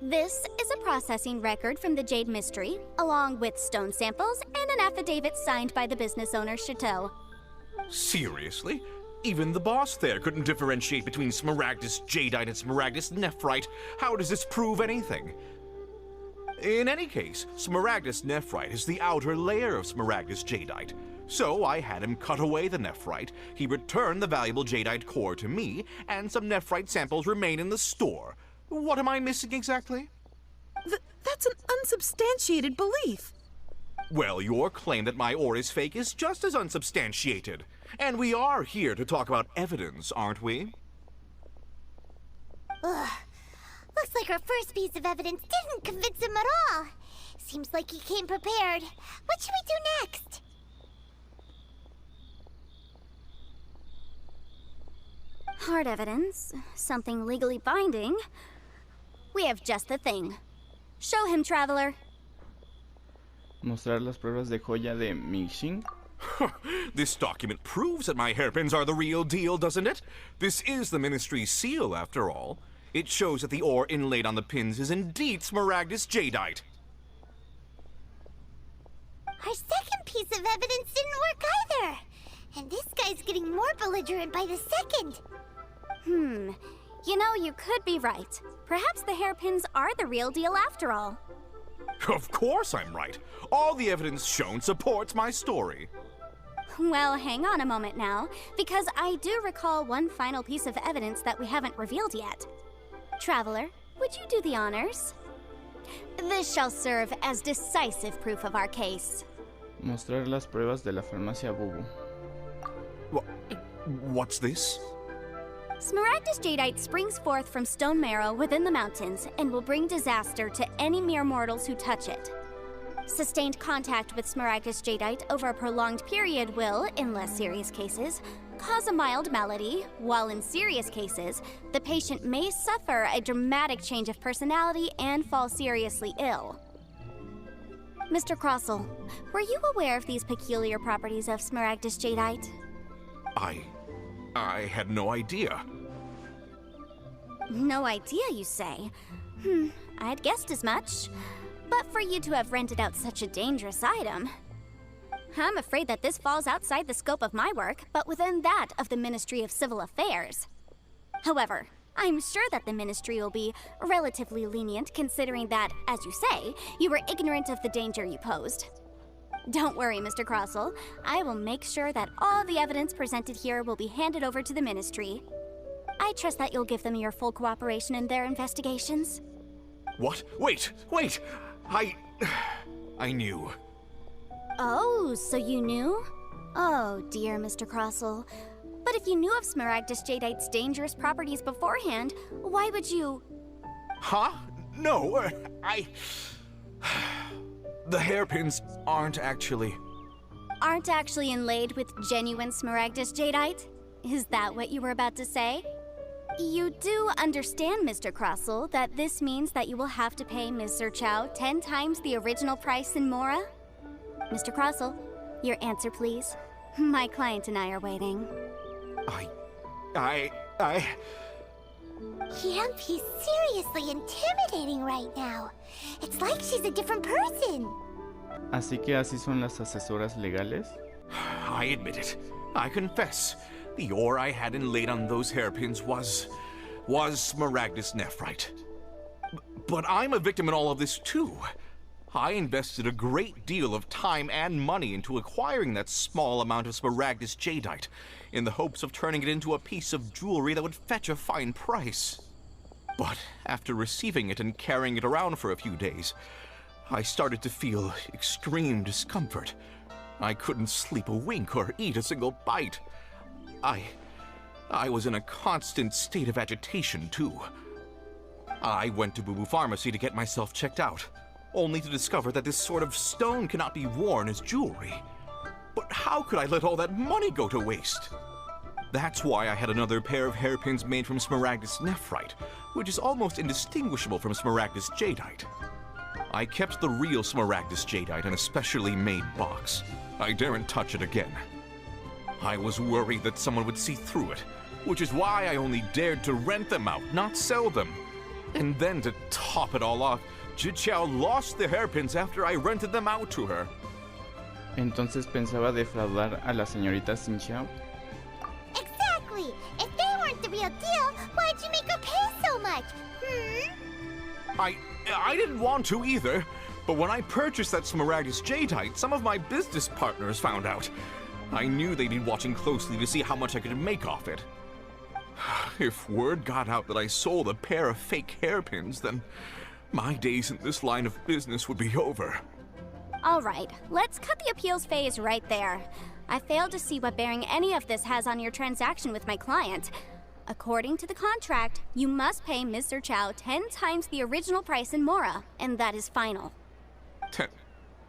This is a processing record from the Jade Mystery, along with stone samples and an affidavit signed by the business owner, Chateau. Seriously? Even the boss there couldn't differentiate between smaragdus jadeite and smaragdus nephrite. How does this prove anything? In any case, smaragdus nephrite is the outer layer of smaragdus jadeite. So I had him cut away the nephrite, he returned the valuable jadeite core to me, and some nephrite samples remain in the store. What am I missing exactly? That's an unsubstantiated belief. Well, your claim that my ore is fake is just as unsubstantiated. And we are here to talk about evidence, aren't we? Ugh. Looks like our first piece of evidence didn't convince him at all. Seems like he came prepared. What should we do next? Hard evidence, something legally binding. We have just the thing. Show him, Traveler. Mostrar las pruebas de joya de mision. This document proves that my hairpins are the real deal, doesn't it? This is the Ministry's seal, after all. It shows that the ore inlaid on the pins is indeed smaragdus jadeite. Our second piece of evidence didn't work either. And this guy's getting more belligerent by the second. You know, you could be right. Perhaps the hairpins are the real deal after all. Of course I'm right. All the evidence shown supports my story. Well, hang on a moment now, because I do recall one final piece of evidence that we haven't revealed yet. Traveler, would you do the honors? This shall serve as decisive proof of our case. Mostrar las pruebas de la farmacia Bubu. What's this? Smaragdus jadeite springs forth from stone marrow within the mountains and will bring disaster to any mere mortals who touch it. Sustained contact with smaragdus jadeite over a prolonged period will, in less serious cases, cause a mild malady, while in serious cases, the patient may suffer a dramatic change of personality and fall seriously ill. Mr. Crossell, were you aware of these peculiar properties of smaragdus jadeite? I had no idea. No idea, you say? I'd guessed as much. But for you to have rented out such a dangerous item... I'm afraid that this falls outside the scope of my work, but within that of the Ministry of Civil Affairs. However, I'm sure that the Ministry will be relatively lenient considering that, as you say, you were ignorant of the danger you posed. Don't worry, Mr. Crossell. I will make sure that all the evidence presented here will be handed over to the Ministry. I trust that you'll give them your full cooperation in their investigations. What? Wait! I knew. Oh, so you knew? Oh, dear Mr. Crossell. But if you knew of smaragdus jadeite's dangerous properties beforehand, why would you... Huh? No, The hairpins aren't actually inlaid with genuine smaragdus jadeite? Is that what you were about to say? You do understand, Mr. Crossell, that this means that you will have to pay Ms. Zhongli 10 times the original price in Mora? Mr. Crossell, your answer, please. My client and I are waiting. Yanfei's seriously intimidating right now. It's like she's a different person. Así que así son las asesoras legales. I admit it. I confess. The ore I had inlaid on those hairpins was was Smaragdus Nephrite. But I'm a victim in all of this too. I invested a great deal of time and money into acquiring that small amount of Smaragdus Jadeite, in the hopes of turning it into a piece of jewelry that would fetch a fine price. But after receiving it and carrying it around for a few days, I started to feel extreme discomfort. I couldn't sleep a wink or eat a single bite. I was in a constant state of agitation too. I went to Boo Boo Pharmacy to get myself checked out, only to discover that this sort of stone cannot be worn as jewelry. But how could I let all that money go to waste? That's why I had another pair of hairpins made from Smaragdus Nephrite, which is almost indistinguishable from Smaragdus Jadeite. I kept the real Smaragdus Jadeite in a specially made box. I daren't touch it again. I was worried that someone would see through it, which is why I only dared to rent them out, not sell them. And then to top it all off, Zhiqiao lost the hairpins after I rented them out to her. Entonces pensaba defraudar a la señorita Xingchiu. Exactly! If they weren't the real deal, why'd you make her pay so much? I didn't want to either, but when I purchased that Smaragdus Jadeite, some of my business partners found out. I knew they'd be watching closely to see how much I could make off it. If word got out that I sold a pair of fake hairpins, then my days in this line of business would be over. All right, let's cut the appeals phase right there. I failed to see what bearing any of this has on your transaction with my client. According to the contract, you must pay Mr. Chow 10 times the original price in Mora, and that is final.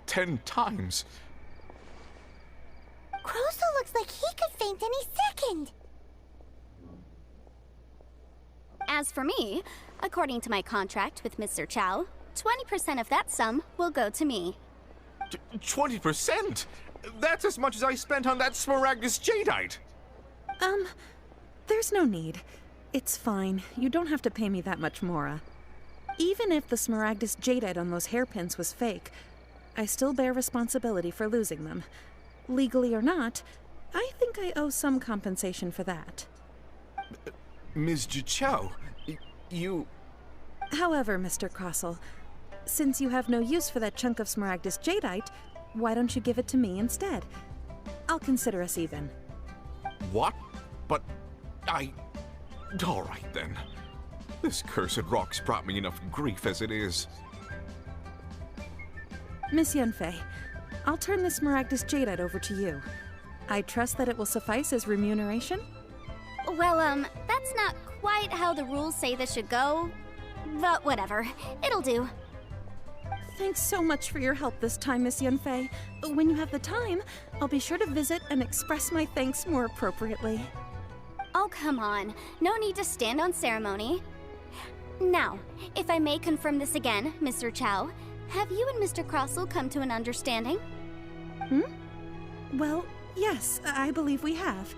10 times? Crosel looks like he could faint any second. As for me, according to my contract with Mr. Chow, 20% of that sum will go to me. 20%? That's as much as I spent on that Smaragdus Jadeite! There's no need. It's fine. You don't have to pay me that much, Mora. Even if the Smaragdus Jadeite on those hairpins was fake, I still bear responsibility for losing them. Legally or not, I think I owe some compensation for that. Ms. Zhiqiao, you... However, Mr. Crosel, since you have no use for that chunk of Smaragdus Jadeite, why don't you give it to me instead? I'll consider us even. What? But all right then. This cursed rock's brought me enough grief as it is. Miss Yanfei, I'll turn the Smaragdus Jadeite over to you. I trust that it will suffice as remuneration? Well, that's not quite how the rules say this should go. But whatever, it'll do. Thanks so much for your help this time, Miss Yanfei. When you have the time, I'll be sure to visit and express my thanks more appropriately. Oh, come on. No need to stand on ceremony. Now, if I may confirm this again, Mr. Chow, have you and Mr. Crosel come to an understanding? Well, yes, I believe we have.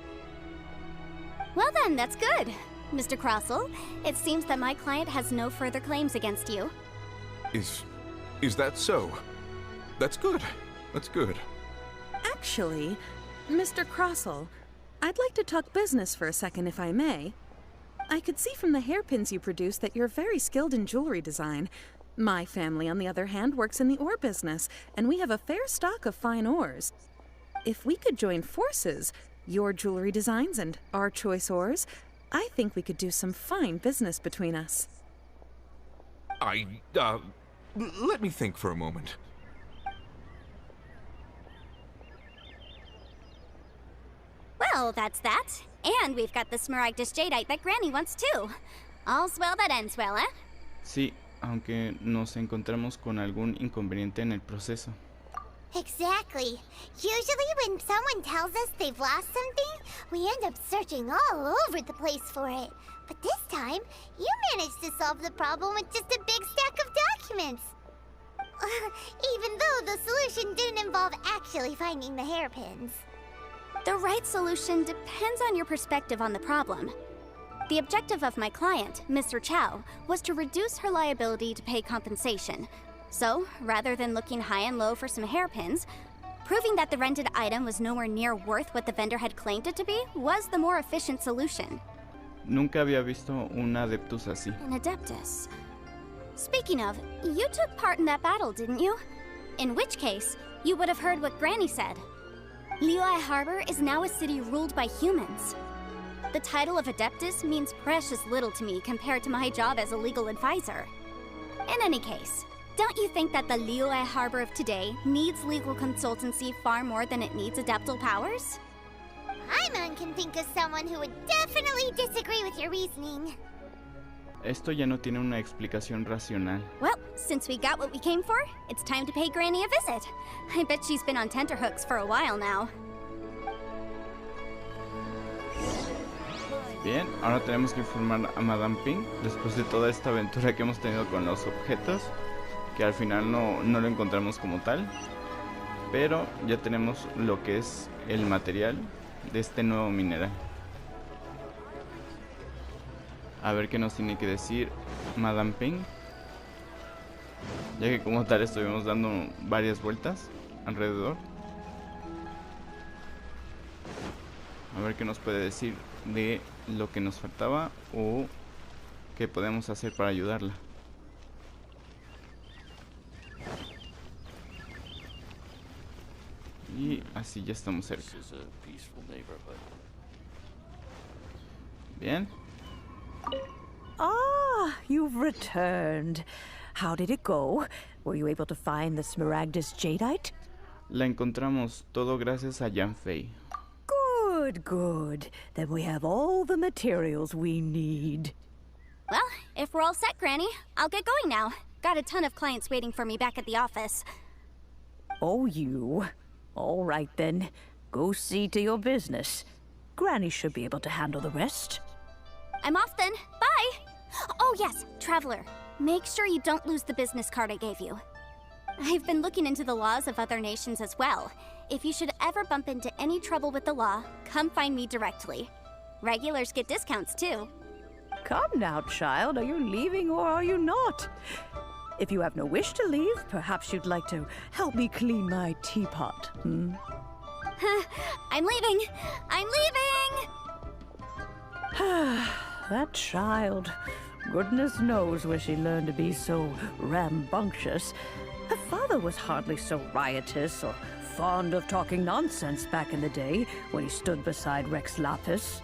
Well then, that's good. Mr. Crosel, it seems that my client has no further claims against you. Is that so? That's good. That's good. Actually, Mr. Crosel, I'd like to talk business for a second, if I may. I could see from the hairpins you produce that you're very skilled in jewelry design. My family, on the other hand, works in the ore business, and we have a fair stock of fine ores. If we could join forces, your jewelry designs and our choice ores, I think we could do some fine business between us. Let me think for a moment. Well, that's that. And we've got the Smaragdus Jadeite that Granny wants too. All's well that ends well, eh? Sí, aunque nos encontramos con algún inconveniente en el proceso. Exactly. Usually when someone tells us they've lost something, we end up searching all over the place for it. But this time, you managed to solve the problem with just a big stack of documents. Even though the solution didn't involve actually finding the hairpins. The right solution depends on your perspective on the problem. The objective of my client, Mr. Chow, was to reduce her liability to pay compensation. So, rather than looking high and low for some hairpins, proving that the rented item was nowhere near worth what the vendor had claimed it to be was the more efficient solution. Nunca había visto un Adeptus así. An Adeptus. Speaking of, you took part in that battle, didn't you? In which case, you would have heard what Granny said. Liyue Harbor is now a city ruled by humans. The title of Adeptus means precious little to me compared to my job as a legal advisor. In any case, don't you think that the Liyue Harbor of today needs legal consultancy far more than it needs adeptal powers? Paimon can think of someone who would definitely disagree with your reasoning. Esto ya no tiene una explicación racional. Well, since we got what we came for, it's time to pay Granny a visit. I bet she's been on tenterhooks for a while now. Bien, ahora tenemos que informar a Madame Ping después de toda esta aventura que hemos tenido con los objetos, que al final no lo encontramos como tal, pero ya tenemos lo que es el material de este nuevo mineral. A ver qué nos tiene que decir Madame Ping, ya que como tal estuvimos dando varias vueltas alrededor. A ver qué nos puede decir de lo que nos faltaba o qué podemos hacer para ayudarla. Y así ya estamos cerca. Bien. Ah, you've returned. How did it go? Were you able to find the Smaragdus Jadeite? La encontramos, todo gracias a Yanfei. Good, good. Then we have all the materials we need. Well, if we're all set, Granny, I'll get going now. Got a ton of clients waiting for me back at the office. Oh, you. All right, then. Go see to your business. Granny should be able to handle the rest. I'm off then. Bye! Oh yes, Traveler. Make sure you don't lose the business card I gave you. I've been looking into the laws of other nations as well. If you should ever bump into any trouble with the law, come find me directly. Regulars get discounts too. Come now, child. Are you leaving or are you not? If you have no wish to leave, perhaps you'd like to help me clean my teapot, hmm? I'm leaving! I'm leaving! That child. Goodness knows where she learned to be so rambunctious. Her father was hardly so riotous or fond of talking nonsense back in the day when he stood beside Rex Lapis.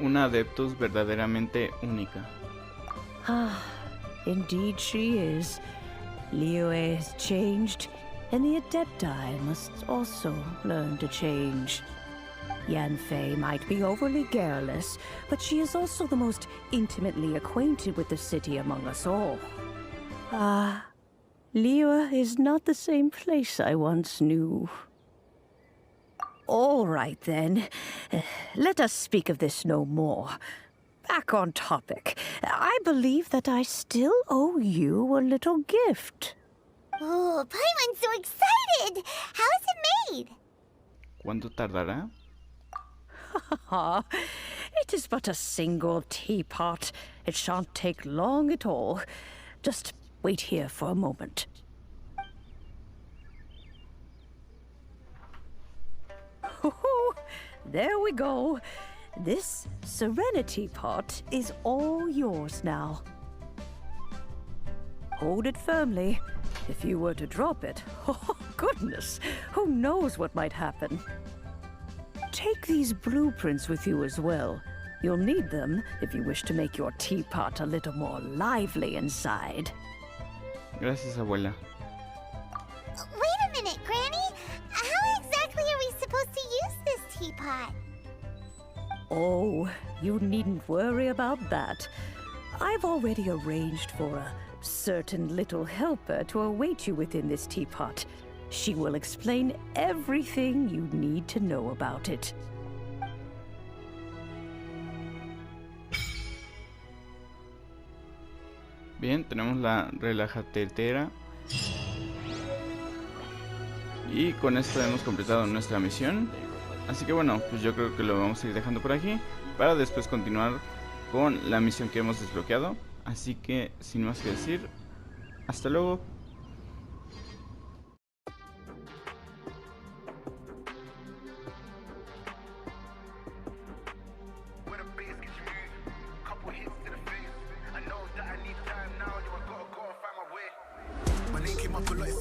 Una Adeptus verdaderamente única. Ah, indeed she is. Liyue has changed, and the Adepti must also learn to change. Yanfei might be overly garrulous, but she is also the most intimately acquainted with the city among us all. Ah, Liyue is not the same place I once knew. All right, then. Let us speak of this no more. Back on topic. I believe that I still owe you a little gift. Oh, Paimon's so excited! How is it made? ¿Cuánto tardará? It is but a single teapot. It shan't take long at all. Just wait here for a moment. There we go. This Serenity pot is all yours now. Hold it firmly. If you were to drop it, oh goodness, who knows what might happen. Take these blueprints with you as well. You'll need them if you wish to make your teapot a little more lively inside. Gracias, abuela. Wait a minute, Granny! How exactly are we supposed to use this teapot? Oh, you needn't worry about that. I've already arranged for a certain little helper to await you within this teapot. She will explain everything you need to know about it. Bien, tenemos la relajatetera. Y con esto hemos completado nuestra misión. Así que bueno, pues yo creo que lo vamos a ir dejando por aquí para después continuar con la misión que hemos desbloqueado. Así que sin más que decir, hasta luego.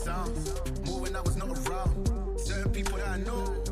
sound. More when I was not around. Certain people that I know